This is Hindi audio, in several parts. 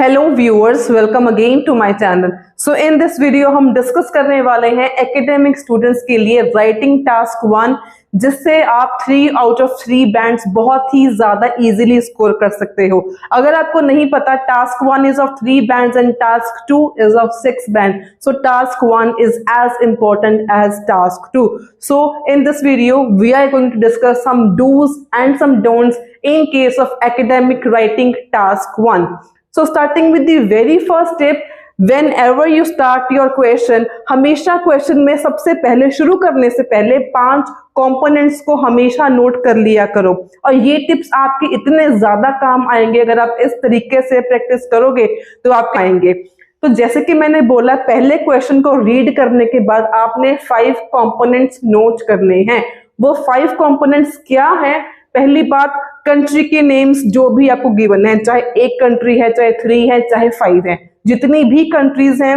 Hello viewers, welcome again to my channel. So in this video हम डिस्कस करने वाले हैं एकेडमिक स्टूडेंट्स के लिए राइटिंग टास्क 1, जिससे आप 3 आउट ऑफ 3 बैंड्स बहुत ही ज्यादा इजीली स्कोर कर सकते हो। अगर आपको नहीं पता, task 1 is of 3 bands and task 2 is of 6 band, so task 1 is as important as task 2। So in this video we are going to discuss some dos and some don'ts in case of academic writing task 1. So starting with the very first step, whenever you start your question, हमेशा क्वेश्चन में सबसे पहले शुरू करने से पहले 5 कंपोनेंट्स को हमेशा नोट कर लिया करो। और ये टिप्स आपके इतने ज्यादा काम आएंगे, अगर आप इस तरीके से प्रैक्टिस करोगे तो आप आएंगे। तो जैसे कि मैंने बोला, पहले क्वेश्चन को रीड करने के बाद आपने 5 कंपोनेंट्स नोट करने हैं। वो 5 कंपोनेंट्स क्या है? पहली बात, कंट्री के नेम्स जो भी आपको गिवन है, चाहे 1 कंट्री है, चाहे 3 है, चाहे 5 है, जितनी भी कंट्रीज हैं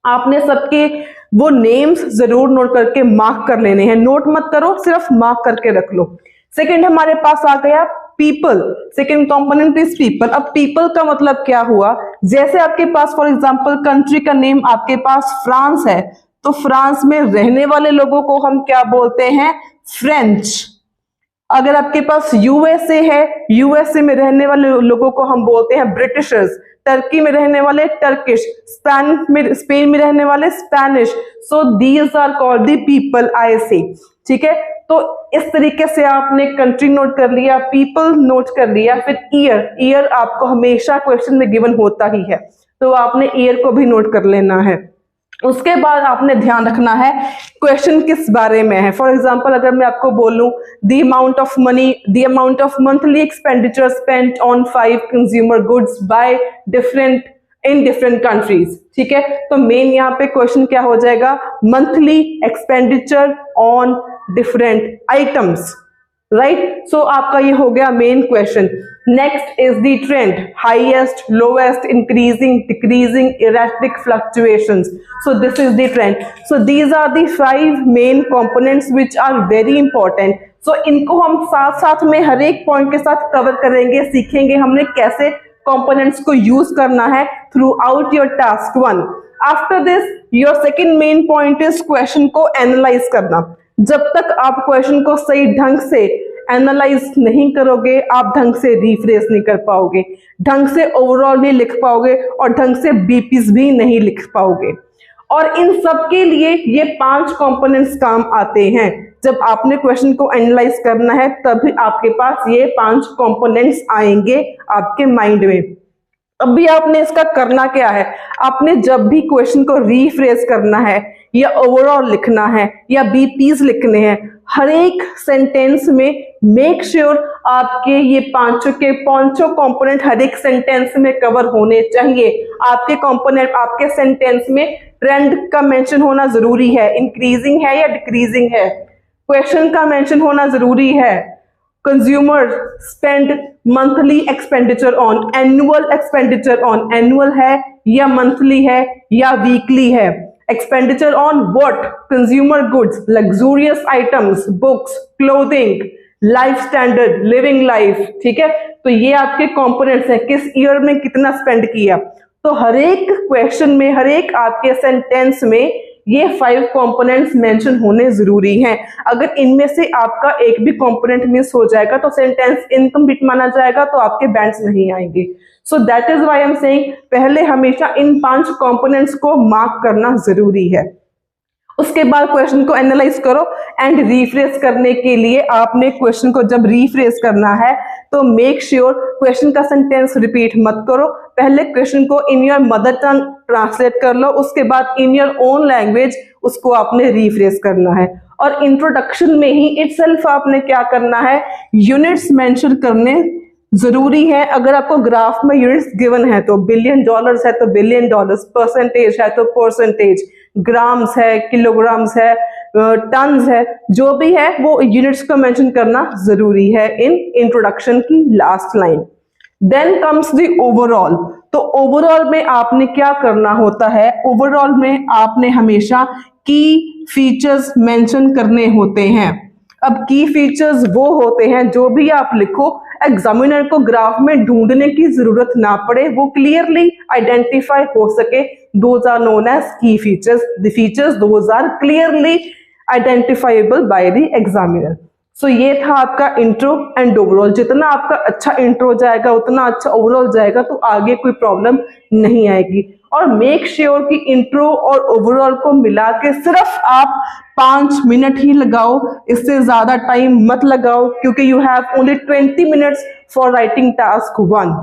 आपने सबके वो नेम्स जरूर नोट करके मार्क कर लेने हैं। नोट मत करो, सिर्फ मार्क करके रख लो। सेकंड हमारे पास आ गया people. Second component is people. अब पीपल का मतलब क्या हुआ? जैसे आपके पास फॉर एग्जांपल कंट्री का नेम आपके पास फ्रांस है, तो फ्रांस में रहने वाले लोगों को हम क्या बोलते हैं? फ्रेंच। अगर आपके पास यूएसए है, यूएसए में रहने वाले लोगों को हम बोलते हैं ब्रिटिशर्स। टर्की में रहने वाले टर्किश, स्पेन में रहने वाले Spanish. So these are called the people I say. ठीक है, तो इस तरीके से आपने कंट्री नोट कर लिया, पीपल नोट कर लिया। फिर ईयर, ईयर आपको हमेशा क्वेश्चन में गिवन होता ही है, तो आपने ईयर को भी नोट कर लेना है। उसके बाद आपने ध्यान रखना है क्वेश्चन किस बारे में है। फॉर एग्जांपल अगर मैं आपको बोलूं the amount of money, the amount of monthly expenditure spent on 5 consumer goods by different countries. ठीक है, तो मेन यहाँ पे क्वेश्चन क्या हो जाएगा? Monthly expenditure on different items, right. So आपका ये हो गया main question. Next is the trend, highest, lowest, increasing, decreasing, erratic fluctuations. So this is the trend. So these are the 5 main components which are very important. So इनको हम साथ साथ में हर एक पॉइंट के साथ कवर करेंगे, सीखेंगे हमने कैसे कंपोनेंट्स को यूज करना है through out your task 1। After this your second main point is question को एनालाइज करना। जब तक आप क्वेश्चन को सही ढंग से एनालाइज नहीं करोगे, आप ढंग से रिफ्रेश नहीं कर पाओगे, ढंग से ओवरऑल नहीं लिख पाओगे और ढंग से बीपीस भी नहीं लिख पाओगे। और इन सब के लिए ये 5 कंपोनेंट्स काम आते हैं। जब आपने क्वेश्चन को एनालाइज करना है तभी आपके पास ये 5 कंपोनेंट्स आएंगे आपके माइंड में। अभी आपने इसका करना क्या है? आपने जब भी क्वेश्चन को रीफ्रेश करना है या ओवरऑल लिखना है या बीपीस लिखने हैं, हर एक सेंटेंस में मेक श्योर आपके ये 5 कंपोनेंट हर एक सेंटेंस में कवर होने चाहिए। आपके कंपोनेंट, आपके सेंटेंस में ट्रेंड का मेंशन होना जरूरी है, इंक्रीजिंग है या डिक्रीजिंग है, क्वेश्चन का मेंशन होना जरूरी है, consumer spend monthly expenditure on, annual expenditure on, annual है या मंथली है या वीकली है, expenditure on what? Consumer goods, luxurious items, books, clothing, life standard, living life. ठीक है, तो ये आपके कंपोनेंट्स हैं, किस ईयर में कितना स्पेंड किया। तो हर एक क्वेश्चन में, हर एक आपके सेंटेंस में ये 5 कंपोनेंट्स मेंशन होने जरूरी हैं। अगर इनमें से आपका एक भी कंपोनेंट मिस हो जाएगा तो सेंटेंस इनकम्प्लीट माना जाएगा, तो आपके बैंड्स नहीं आएंगे। So that is why I am saying पहले हमेशा इन 5 कंपोनेंट्स को मार्क करना जरूरी है। उसके बाद क्वेश्चन को एनालाइज करो एंड रिफ्रेश करने के लिए आपने क्वेश्चन को जब रिफ्रेश करना है तो मेक श्योर क्वेश्चन का सेंटेंस रिपीट मत करो। पहले क्वेश्चन को in your mother tongue translate कर लो, उसके बाद इन योर ओन लैंग्वेज उसको आपने रिफ्रेश करना है। और इंट्रोडक्शन में ही इटसेल्फ आपने क्या करना है? यूनिट्स मेंशन करने जरूरी है। अगर आपको ग्राफ में यूनिट्स गिवन है तो बिलियन डॉलर्स है तो बिलियन डॉलर्स, परसेंटेज है तो परसेंटेज, ग्राम्स है, किलोग्राम्स है, टन्स है, जो भी है वो यूनिट्स को मेंशन करना जरूरी है इन इंट्रोडक्शन की last line. Then comes the overall. तो ओवरऑल में आपने क्या करना होता है? ओवरऑल में आपने हमेशा की फीचर्स मेंशन करने होते हैं। अब की फीचर्स वो होते हैं जो भी आप लिखो एग्जामिनर को ग्राफ में ढूंढने की जरूरत ना पड़े, वो क्लियरली आइडेंटिफाई हो सके। Those are known as key features. The features those are clearly identifiable by the examiner. So ये था आपका इंट्रो एंड ओवरऑल। जितना आपका अच्छा इंट्रो जाएगा उतना अच्छा ओवरऑल जाएगा, तो आगे कोई प्रॉब्लम नहीं आएगी। और मेक श्योर कि इंट्रो और ओवरऑल को मिला के सिर्फ आप 5 मिनट ही लगाओ, इससे ज्यादा टाइम मत लगाओ, क्योंकि you have only 20 minutes for writing task 1,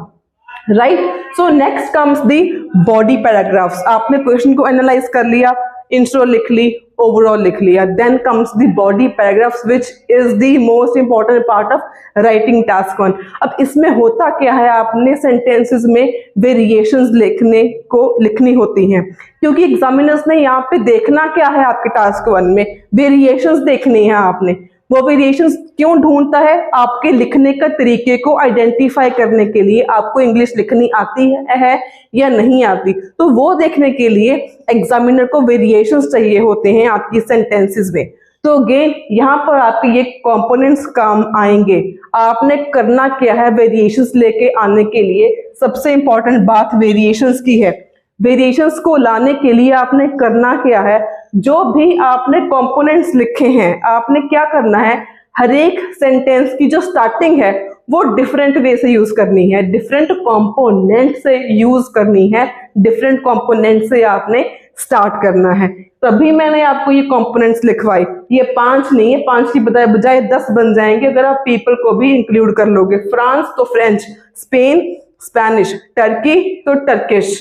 right. So next comes the body paragraphs. आपने क्वेश्चन को एनालाइज कर लिया, इंट्रो लिख ली, ओवरऑल लिख लिया, then comes the body paragraphs which is the most important part of writing task 1। अब इसमें होता क्या है, आपने सेंटेंसेस में वेरिएशंस लिखनी होती हैं, क्योंकि एग्जामिनर्स ने यहाँ पे देखना क्या है, आपके टास्क 1 में वेरिएशंस देखनी है आपने। वो वेरिएशंस क्यों ढूंढता है, आपके लिखने का तरीके को आइडेंटिफाई करने के लिए। आपको इंग्लिश लिखनी आती है या नहीं आती, तो वो देखने के लिए एग्जामिनर को वेरिएशंस चाहिए होते हैं आपकी सेंटेंसेस में। तो अगेन यहाँ पर आपके ये कंपोनेंट्स काम आएंगे। आपने करना क्या है वेरिएशंस लेके आने के लिए, सबसे इंपॉर्टेंट बात वेरिएशंस की है। वेरिएशंस को लाने के लिए आपने करना क्या है, जो भी आपने कंपोनेंट्स लिखे हैं आपने क्या करना है, हर एक सेंटेंस की जो स्टार्टिंग है वो डिफरेंट वे से यूज करनी है, डिफरेंट कंपोनेंट से यूज करनी है, डिफरेंट कंपोनेंट से आपने स्टार्ट करना है। तभी मैंने आपको ये कंपोनेंट्स लिखवाई। ये 5 नहीं है, 5 की बजाय 10 बन जाएंगे अगर आप पीपल को भी इंक्लूड कर लोगे। फ्रांस तो फ्रेंच, स्पेन स्पेनिश, टर्की तो टर्किश,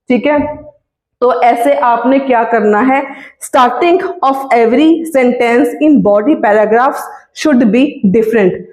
ठीक है। तो ऐसे आपने क्या करना है, starting of every sentence in body paragraphs should be different.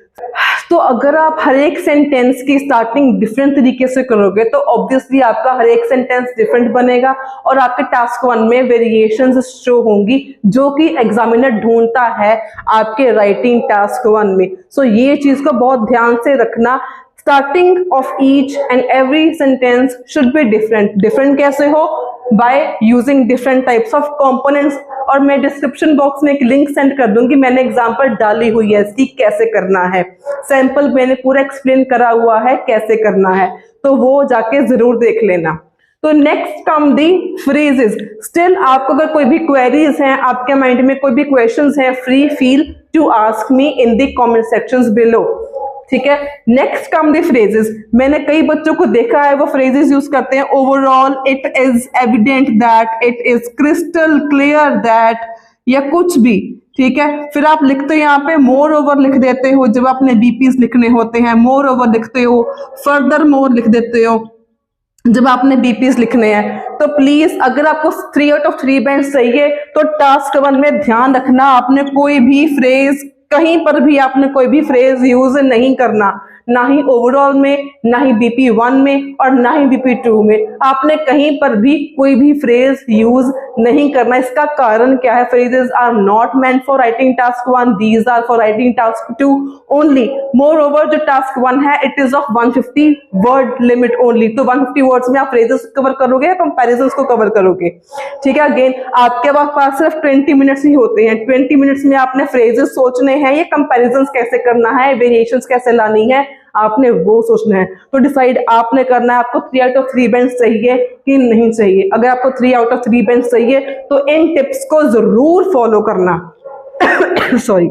तो अगर आप हर एक सेंटेंस की स्टार्टिंग डिफरेंट तरीके से करोगे तो ऑब्वियसली आपका हर एक सेंटेंस डिफरेंट बनेगा और आपके टास्क 1 में वेरिएशंस शो होंगी, जो कि एग्जामिनर ढूंढता है आपके राइटिंग टास्क 1 में। सो ये चीज को बहुत ध्यान से रखना। Starting of each and every sentence should be different. Different कैसे हो, by using different types of components. और मैं डिस्क्रिप्शन बॉक्स में एक लिंक सेंड कर दूंगी, मैंने एग्जांपल डाली हुई है इसकी कैसे करना है, सैंपल मैंने पूरा एक्सप्लेन करा हुआ है कैसे करना है, तो वो जाके जरूर देख लेना। तो नेक्स्ट कम दी फ्रेजेस। स्टिल आपको अगर कोई भी क्वेरीज हैं, आपके माइंड में कोई भी क्वेश्चंस हैं, free feel to ask me in the comment sections below, ठीक है। Next come the phrases. मैंने कई बच्चों को देखा है वो फ्रेजेस यूज करते हैं, overall, it is evident that, it is crystal clear that, या कुछ भी, ठीक है। फिर आप लिखते हो यहाँ पे मोर ओवर लिख देते हो, जब आपने बीपीज लिखने होते हैं मोर ओवर लिखते हो, फर्दर मोर लिख देते हो जब आपने बीपीज लिखने हैं। तो प्लीज अगर आपको 3 आउट ऑफ 3 बैंड चाहिए तो टास्क 1 में ध्यान रखना, आपने कोई भी फ्रेज कहीं पर भी आपने कोई भी फ्रेज यूज नहीं करना, ना ही ओवरऑल में, ना ही बीपी 1 में और ना ही बीपी 2 में। आपने कहीं पर भी कोई भी फ्रेज यूज नहीं करना। इसका कारण क्या है, phrases are not meant for writing task 1, these are for writing task 2 only. More over जो टास्क 1 है it is of 150 word limit only. तो 150 वर्ड्स में आप फ्रेजेस कवर करोगे या कंपैरिजंस को कवर करोगे, ठीक है। अगेन आपके पास सिर्फ 20 मिनट्स ही होते हैं, 20 मिनट्स में आपने फ्रेजेस सोचने हैं, ये कंपैरिजंस कैसे करना है, वेरिएशंस कैसे लानी है, आपने वो सोचना है। तो डिसाइड आपने करना है आपको 3 आउट ऑफ 3 बैंड चाहिए कि नहीं चाहिए। अगर आपको 3 आउट ऑफ 3 बैंड चाहिए तो इन टिप्स को जरूर फॉलो करना। सॉरी।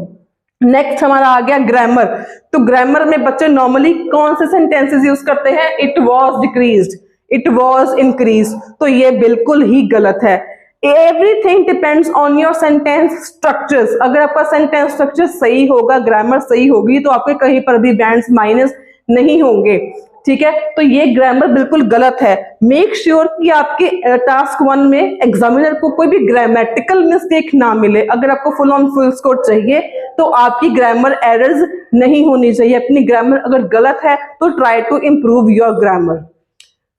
नेक्स्ट हमारा आ गया ग्रामर। तो ग्रामर में बच्चे नॉर्मली कौन से सेंटेंसेस यूज करते हैं, it was decreased, it was increase. तो ये बिल्कुल ही गलत है। Everything depends on your sentence structures. अगर आपका सेंटेंस स्ट्रक्चर सही होगा, ग्रामर सही होगी, तो आपके कहीं पर भी बैंड्स माइनस नहीं होंगे, ठीक है। तो ये ग्रामर बिल्कुल गलत है। मेक श्योर कि आपके टास्क 1 में एग्जामिनर को कोई भी ग्रामेटिकल मिस्टेक ना मिले। अगर आपको फुल ऑन फुल स्कोर चाहिए तो आपकी ग्रामर एरर्स नहीं होनी चाहिए। अपनी ग्रामर अगर गलत है तो try to improve your grammar.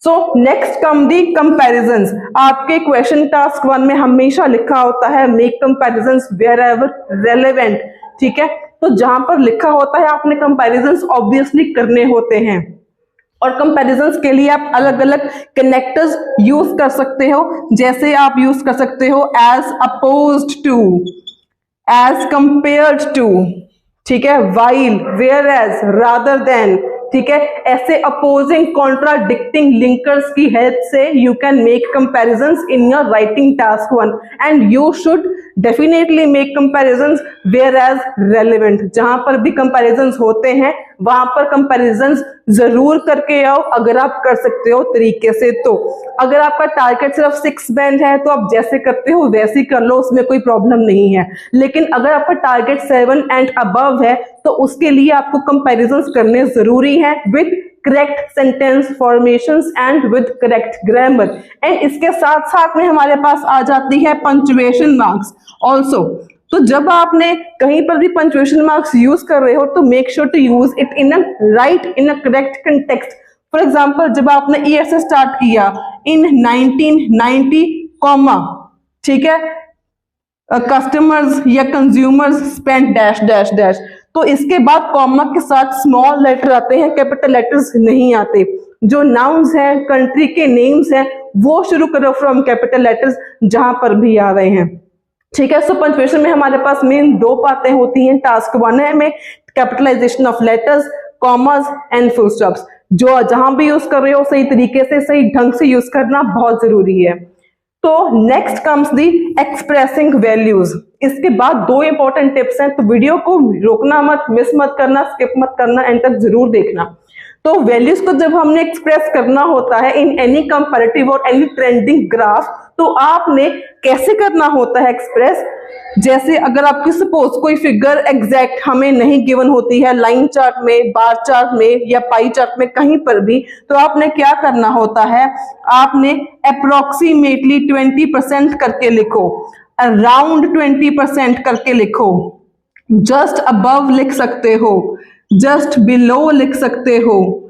So next come the comparisons. आपके क्वेश्चन टास्क 1 में हमेशा लिखा होता है make comparisons wherever relevant, ठीक है। तो जहां पर लिखा होता है आपने कंपैरिजंस ऑब्वियसली करने होते हैं, और कंपैरिजंस के लिए आप अलग अलग कनेक्टर्स यूज कर सकते हो। जैसे आप यूज कर सकते हो as opposed to, as compared to, ठीक है, while, whereas, rather than, ठीक है, ऐसे अपोजिंग कॉन्ट्राडिक्टिंग लिंकर्स की हेल्प से you can make comparisons in your writing task 1 and you should definitely make comparisons where as relevant. जहां पर भी कंपैरिजंस होते हैं वहां पर कंपैरिजंस जरूर करके आओ, अगर आप कर सकते हो तरीके से। तो अगर आपका टारगेट सिर्फ 6 बैंड है तो आप जैसे करते हो वैसे ही कर लो, उसमें कोई प्रॉब्लम नहीं है। लेकिन अगर आपका टारगेट 7 एंड अबव है तो उसके लिए आपको कंपैरिजंस करने जरूरी है with correct sentence formations and with correct grammar. And इसके साथ साथ में हमारे पास आ जाती है पंक्चुएशन मार्क्स ऑल्सो। तो जब आपने कहीं पर भी पंक्चुएशन मार्क्स यूज कर रहे हो तो make sure to use it in a right, in a correct context. For example, जब आपने ईयर से स्टार्ट किया इन 1990 कॉमा, ठीक है, कस्टमर्स या consumers spend dash dash dash, तो इसके बाद कॉमा के साथ स्मॉल लेटर आते हैं, कैपिटल लेटर्स नहीं आते। जो नाउन्स हैं, कंट्री के नेम्स हैं, वो शुरू करो फ्रॉम कैपिटल लेटर्स जहां पर भी आ रहे हैं, ठीक है। सो पंक्चुएशन में हमारे पास मेन 2 बातें होती हैं। टास्क 1 है में capitalisation of letters, commas and full stops. जो जहां भी यूज कर रहे हो सही तरीके से, सही ढंग से यूज करना बहुत जरूरी है। तो नेक्स्ट कम्स दी एक्सप्रेसिंग वैल्यूज। इसके बाद 2 इंपॉर्टेंट टिप्स हैं, तो वीडियो को रोकना मत, मिस मत करना, स्किप मत करना, एंड तक जरूर देखना। तो वैल्यूज को जब हमने एक्सप्रेस करना होता है इन एनी कंपैरेटिव और एनी ट्रेंडिंग ग्राफ, तो आपने कैसे करना होता है एक्सप्रेस। जैसे अगर आपकी सपोज कोई फिगर एग्जैक्ट हमें नहीं गिवन होती है लाइन चार्ट में, बार चार्ट में या पाई चार्ट में, कहीं पर भी, तो आपने क्या करना होता है, आपने अप्रोक्सीमेटली 20% करके लिखो, अराउंड 20% करके लिखो, जस्ट अबव लिख सकते हो, जस्ट बिलो लिख सकते हो,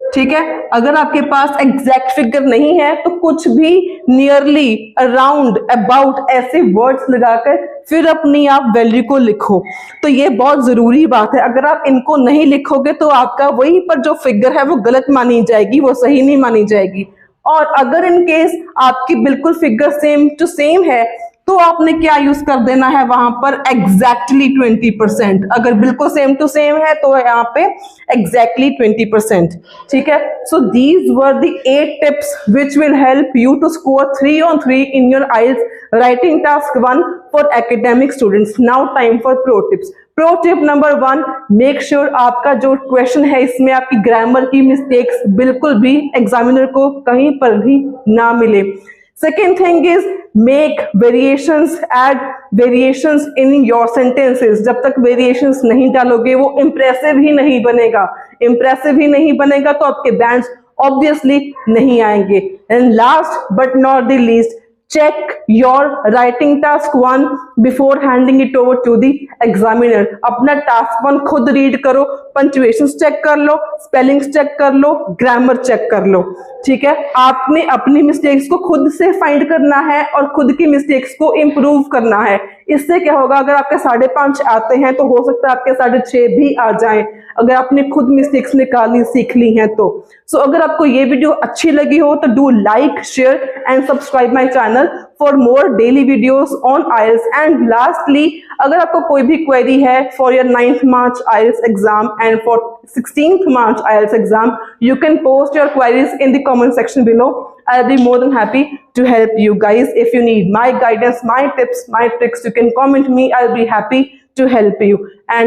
ठीक है। अगर आपके पास एग्जैक्ट फिगर नहीं है तो कुछ भी नियरली, अराउंड, अबाउट ऐसे वर्ड्स लगाकर फिर अपनी आप वैल्यू को लिखो। तो ये बहुत जरूरी बात है, अगर आप इनको नहीं लिखोगे तो आपका वहीं पर जो फिगर है वो गलत मानी जाएगी, वो सही नहीं मानी जाएगी। और अगर इन केस आपकी बिल्कुल फिगर सेम टू सेम है तो आपने क्या यूज कर देना है वहां पर, एग्जैक्टली 20%। अगर बिल्कुल सेम टू सेम है तो यहाँ पे एग्जैक्टली 20%, ठीक है। So these were the 8 tips which will help you to score 3 on 3 in your IELTS writing task 1 for academic students. Now time for pro tips. Pro tip number 1, make sure आपका जो क्वेश्चन है इसमें आपकी ग्रामर की मिस्टेक्स बिल्कुल भी एग्जामिनर को कहीं पर भी ना मिले। Second thing is make variations, add variations in your sentences. जब तक variations नहीं डालोगे वो impressive ही नहीं बनेगा, impressive ही नहीं बनेगा तो आपके bands obviously नहीं आएंगे। And last but not the least, check your writing task 1 before handing it over to the examiner. अपना task 1 खुद read करो, पंक्चुएशंस चेक कर लो, स्पेलिंग्स चेक कर लो, ग्रामर चेक कर लो, ठीक है। आपने अपनी मिस्टेक्स को खुद से फाइंड करना है और खुद की मिस्टेक्स को इम्प्रूव करना है। इससे क्या होगा, अगर आपके 5.5 आते हैं तो हो सकता है आपके 6.5 भी आ जाएं, अगर आपने खुद मिस्टेक्स निकालनी सीख ली हैं तो। सो अगर आपको ये वीडियो अच्छी लगी हो तो do like, share and subscribe my channel for more daily videos on IELTS। And lastly, अगर आपको कोई भी क्वेरी है for your 9th March IELTS exam and for 16th March IELTS exam, you can post your queries in the comment section below. I'll be more than happy to help you guys. If you need my guidance, my tips, my tricks, you can comment me. I'll be happy to help you. And